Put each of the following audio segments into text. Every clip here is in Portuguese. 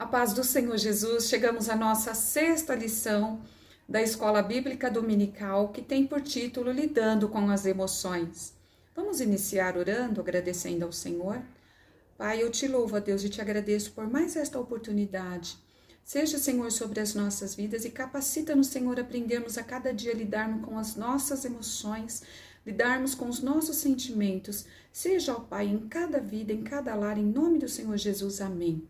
A paz do Senhor Jesus, chegamos à nossa sexta lição da Escola Bíblica Dominical, que tem por título Lidando com as Emoções. Vamos iniciar orando, agradecendo ao Senhor. Pai, eu te louvo, a Deus, e te agradeço por mais esta oportunidade. Seja, Senhor, sobre as nossas vidas e capacita-nos, Senhor, a aprendermos a cada dia a lidarmos com as nossas emoções, lidarmos com os nossos sentimentos. Seja, ó Pai, em cada vida, em cada lar, em nome do Senhor Jesus. Amém.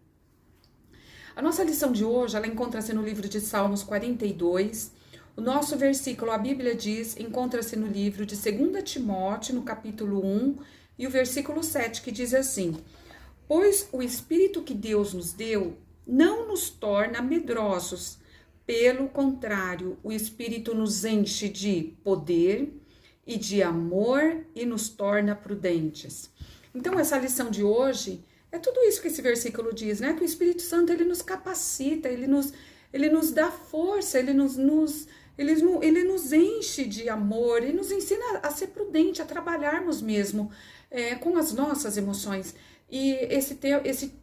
A nossa lição de hoje, ela encontra-se no livro de Salmos 42. O nosso versículo, a Bíblia diz, encontra-se no livro de 2 Timóteo, no capítulo 1, e o versículo 7, que diz assim: Pois o Espírito que Deus nos deu não nos torna medrosos. Pelo contrário, o Espírito nos enche de poder e de amor e nos torna prudentes. Então, essa lição de hoje é tudo isso que esse versículo diz, né? Que o Espírito Santo, ele nos capacita, ele nos dá força, ele nos enche de amor e nos ensina a ser prudente, a trabalharmos mesmo com as nossas emoções. E esse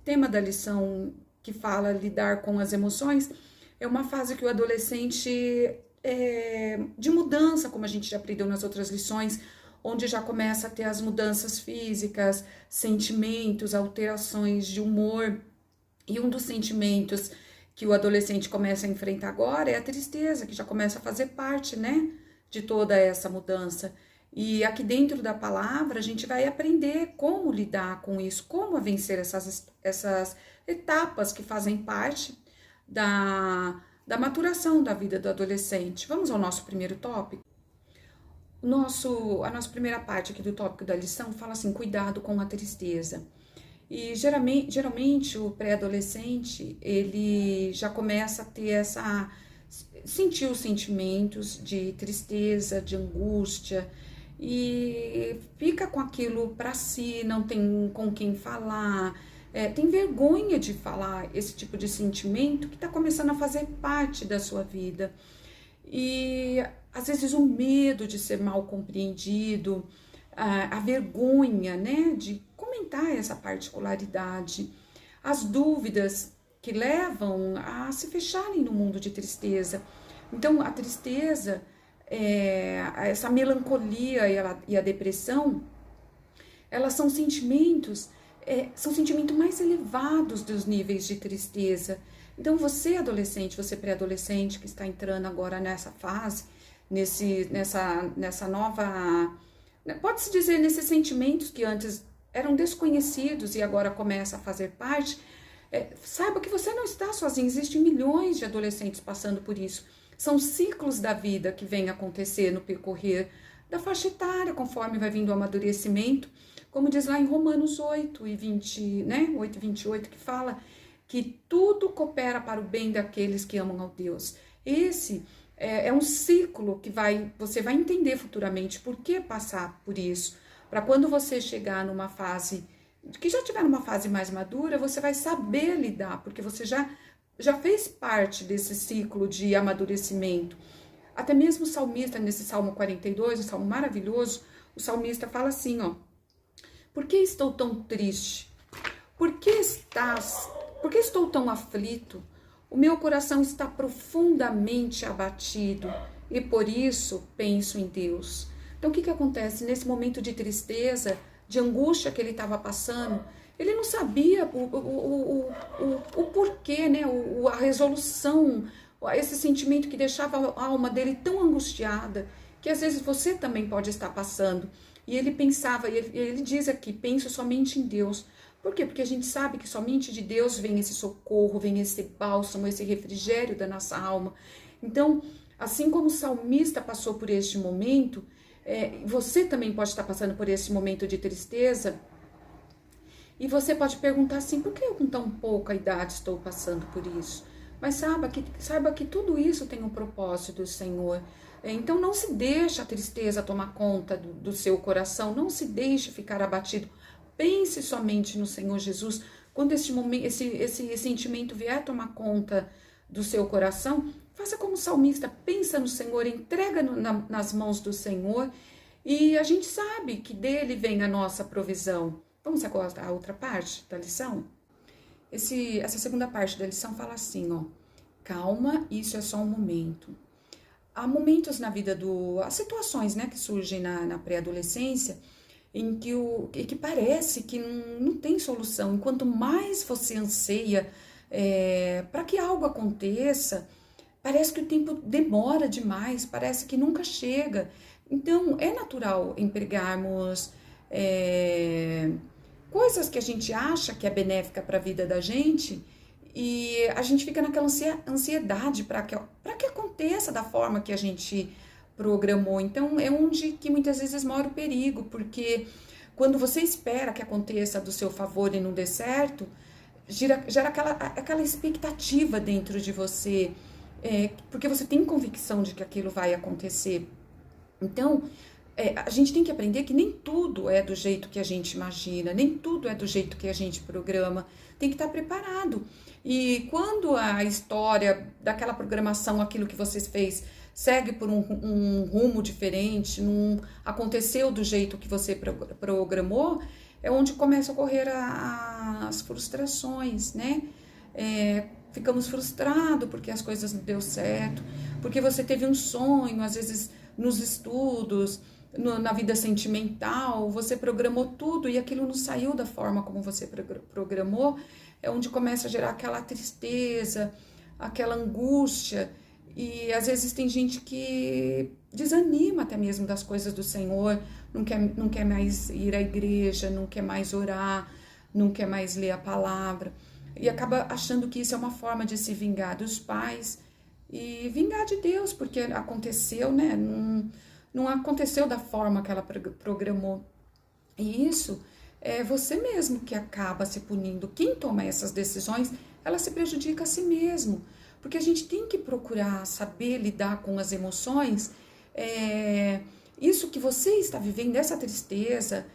tema da lição que fala lidar com as emoções é uma fase que o adolescente de mudança, como a gente já aprendeu nas outras lições, onde já começa a ter as mudanças físicas, sentimentos, alterações de humor. E um dos sentimentos que o adolescente começa a enfrentar agora é a tristeza, que já começa a fazer parte, né, de toda essa mudança. E aqui dentro da palavra a gente vai aprender como lidar com isso, como vencer essas etapas que fazem parte da maturação da vida do adolescente. Vamos ao nosso primeiro tópico? A nossa primeira parte aqui do tópico da lição fala assim, cuidado com a tristeza. E geralmente o pré-adolescente, ele já começa a ter sentir os sentimentos de tristeza, de angústia, e fica com aquilo para si, não tem com quem falar, tem vergonha de falar esse tipo de sentimento que está começando a fazer parte da sua vida. E às vezes o medo de ser mal compreendido, a vergonha, né, de comentar essa particularidade, as dúvidas que levam a se fecharem no mundo de tristeza. Então a tristeza, essa melancolia e a depressão, elas são sentimentos mais elevados dos níveis de tristeza. Então você adolescente, você pré-adolescente que está entrando agora nessa fase, nessa nova, pode-se dizer, nesses sentimentos que antes eram desconhecidos e agora começa a fazer parte, saiba que você não está sozinho, existem milhões de adolescentes passando por isso. São ciclos da vida que vêm acontecer no percorrer da faixa etária, conforme vai vindo o amadurecimento, como diz lá em Romanos 8:20, né? 8:28, que fala que tudo coopera para o bem daqueles que amam ao Deus. Esse é um ciclo que você vai entender futuramente por que passar por isso. Para quando você chegar numa fase, que já tiver numa fase mais madura, você vai saber lidar, porque você já fez parte desse ciclo de amadurecimento. Até mesmo o salmista, nesse Salmo 42, um salmo maravilhoso, o salmista fala assim, ó: Por que estou tão triste? Por que estou tão aflito? O meu coração está profundamente abatido e por isso penso em Deus. Então o que acontece? Nesse momento de tristeza, de angústia que ele estava passando, ele não sabia o porquê, né? A resolução, esse sentimento que deixava a alma dele tão angustiada, que às vezes você também pode estar passando. E ele pensava, ele diz aqui, penso somente em Deus. Por quê? Porque a gente sabe que somente de Deus vem esse socorro, vem esse bálsamo, esse refrigério da nossa alma. Então, assim como o salmista passou por este momento, você também pode estar passando por esse momento de tristeza. E você pode perguntar assim, por que eu com tão pouca idade estou passando por isso? Mas saiba que tudo isso tem um propósito do Senhor. Então não se deixe a tristeza tomar conta do seu coração, não se deixe ficar abatido. Pense somente no Senhor Jesus. Quando esse sentimento vier tomar conta do seu coração, faça como o salmista, pensa no Senhor, entrega nas mãos do Senhor, e a gente sabe que dele vem a nossa provisão. Vamos agora à outra parte da lição? essa segunda parte da lição fala assim, ó, calma, isso é só um momento. Há momentos na vida as situações, né, que surgem na pré-adolescência, em que parece que não tem solução. E quanto mais você anseia para que algo aconteça, parece que o tempo demora demais, parece que nunca chega. Então, é natural empregarmos coisas que a gente acha que é benéfica para a vida da gente e a gente fica naquela ansiedade para que aconteça da forma que a gente programou. Então, é onde que muitas vezes mora o perigo, porque quando você espera que aconteça do seu favor e não dê certo, gera aquela expectativa dentro de você, porque você tem convicção de que aquilo vai acontecer. Então, a gente tem que aprender que nem tudo é do jeito que a gente imagina, nem tudo é do jeito que a gente programa. Tem que estar preparado. E quando a história daquela programação, aquilo que você fez, segue por um rumo diferente, não aconteceu do jeito que você programou, é onde começa a ocorrer as frustrações, né? Ficamos frustrados porque as coisas não deu certo, porque você teve um sonho, às vezes nos estudos, na vida sentimental, você programou tudo e aquilo não saiu da forma como você programou, é onde começa a gerar aquela tristeza, aquela angústia, e às vezes tem gente que desanima até mesmo das coisas do Senhor, não quer mais ir à igreja, não quer mais orar, não quer mais ler a palavra, e acaba achando que isso é uma forma de se vingar dos pais e vingar de Deus, porque aconteceu, né? Não aconteceu da forma que ela programou. E isso é você mesmo que acaba se punindo. Quem toma essas decisões, ela se prejudica a si mesmo. Porque a gente tem que procurar saber lidar com as emoções. Isso que você está vivendo, essa tristeza,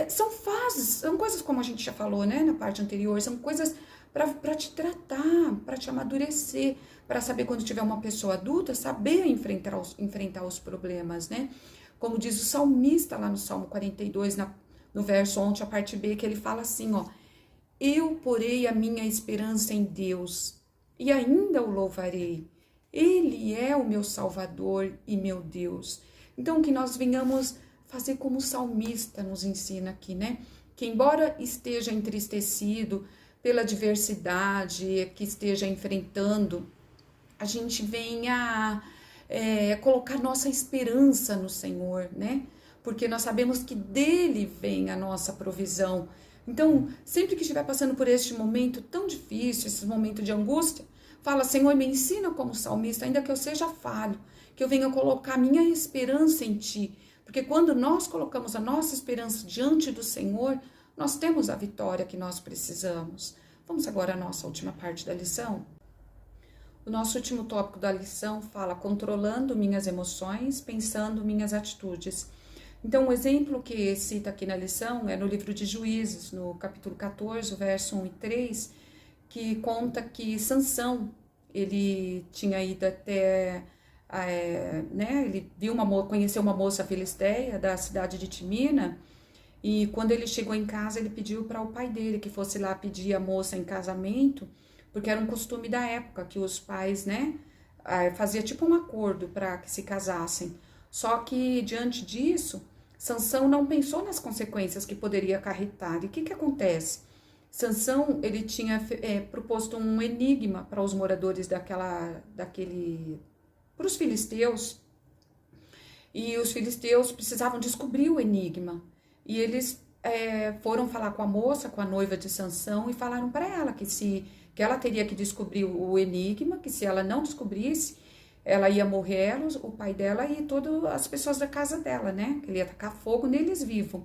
são fases, são coisas como a gente já falou, né, na parte anterior, são coisas para te tratar, para te amadurecer, para saber quando tiver uma pessoa adulta, saber enfrentar os problemas, né? Como diz o salmista lá no Salmo 42, no verso 11, a parte B, que ele fala assim, ó, eu porei a minha esperança em Deus e ainda o louvarei. Ele é o meu Salvador e meu Deus. Então, que nós venhamos fazer como o salmista nos ensina aqui, né? Que embora esteja entristecido pela adversidade que esteja enfrentando, a gente venha colocar nossa esperança no Senhor, né? Porque nós sabemos que dele vem a nossa provisão. Então, sempre que estiver passando por este momento tão difícil, esse momento de angústia, fala, Senhor, me ensina como salmista, ainda que eu seja falho, que eu venha colocar minha esperança em Ti. Porque quando nós colocamos a nossa esperança diante do Senhor, nós temos a vitória que nós precisamos. Vamos agora à nossa última parte da lição? O nosso último tópico da lição fala controlando minhas emoções, pensando minhas atitudes. Então, o exemplo que cita aqui na lição é no livro de Juízes, no capítulo 14, verso 1 e 3, que conta que Sansão, ele tinha ido até, ele conheceu uma moça filisteia da cidade de Timina, e quando ele chegou em casa, ele pediu para o pai dele que fosse lá pedir a moça em casamento, porque era um costume da época que os pais, fazia tipo um acordo para que se casassem. Só que diante disso, Sansão não pensou nas consequências que poderia acarretar. E o que acontece? Sansão, ele tinha proposto um enigma para os moradores para os filisteus, e os filisteus precisavam descobrir o enigma. E eles foram falar com a moça, com a noiva de Sansão, e falaram para ela que ela teria que descobrir o enigma, que se ela não descobrisse, ela ia morrer, o pai dela e todas as pessoas da casa dela, né? Ele ia tacar fogo neles vivos.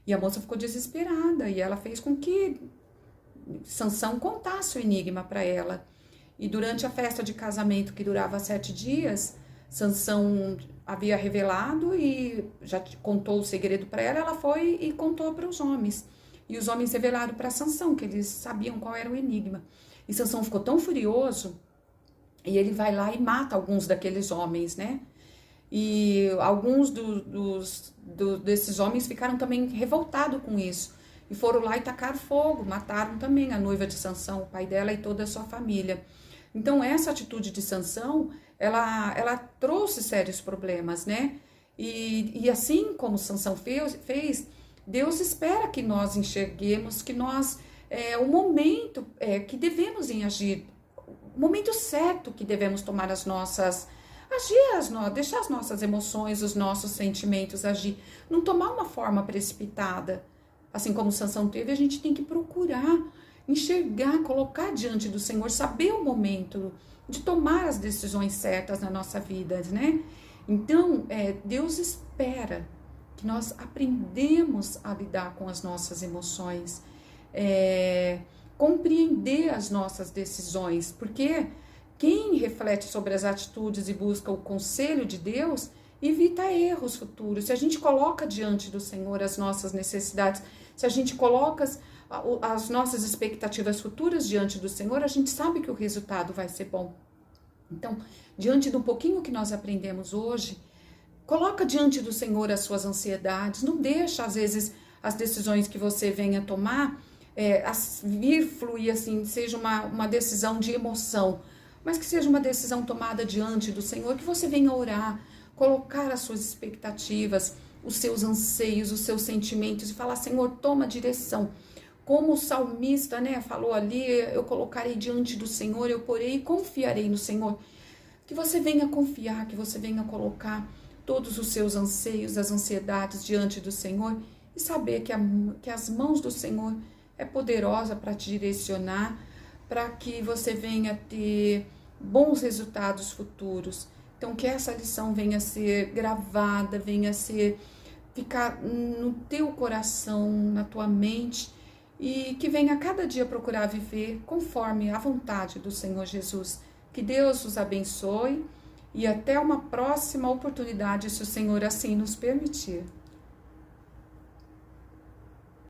E a moça ficou desesperada, e ela fez com que Sansão contasse o enigma para ela. E durante a festa de casamento, que durava 7 dias, Sansão havia revelado e já contou o segredo para ela, ela foi e contou para os homens. E os homens revelaram para Sansão, que eles sabiam qual era o enigma. E Sansão ficou tão furioso, e ele vai lá e mata alguns daqueles homens, né? E alguns desses homens ficaram também revoltados com isso. e foram lá e tacaram fogo, mataram também a noiva de Sansão, o pai dela e toda a sua família. Então essa atitude de Sansão, ela trouxe sérios problemas, né? E assim como Sansão fez, Deus espera que nós enxerguemos que nós, o momento que devemos agir, o momento certo que devemos tomar deixar as nossas emoções, os nossos sentimentos agir, não tomar uma forma precipitada. Assim como Sansão teve, a gente tem que procurar enxergar, colocar diante do Senhor, saber o momento de tomar as decisões certas na nossa vida, né? Então, Deus espera que nós aprendemos a lidar com as nossas emoções, compreender as nossas decisões, porque quem reflete sobre as atitudes e busca o conselho de Deus, evita erros futuros. Se a gente coloca diante do Senhor as nossas necessidades, se a gente coloca as nossas expectativas futuras diante do Senhor, a gente sabe que o resultado vai ser bom. Então, diante do pouquinho que nós aprendemos hoje, coloca diante do Senhor as suas ansiedades, não deixa, às vezes, as decisões que você venha tomar, vir fluir assim, seja uma decisão de emoção, mas que seja uma decisão tomada diante do Senhor, que você venha orar, colocar as suas expectativas, os seus anseios, os seus sentimentos, e falar, Senhor, toma direção. Como o salmista, né, falou ali, eu colocarei diante do Senhor, eu porei e confiarei no Senhor. Que você venha confiar, que você venha colocar todos os seus anseios, as ansiedades diante do Senhor e saber que as mãos do Senhor é poderosa para te direcionar, para que você venha ter bons resultados futuros. Então, que essa lição venha a ser gravada, venha a ficar no teu coração, na tua mente, e que venha cada dia procurar viver conforme a vontade do Senhor Jesus. Que Deus os abençoe e até uma próxima oportunidade, se o Senhor assim nos permitir.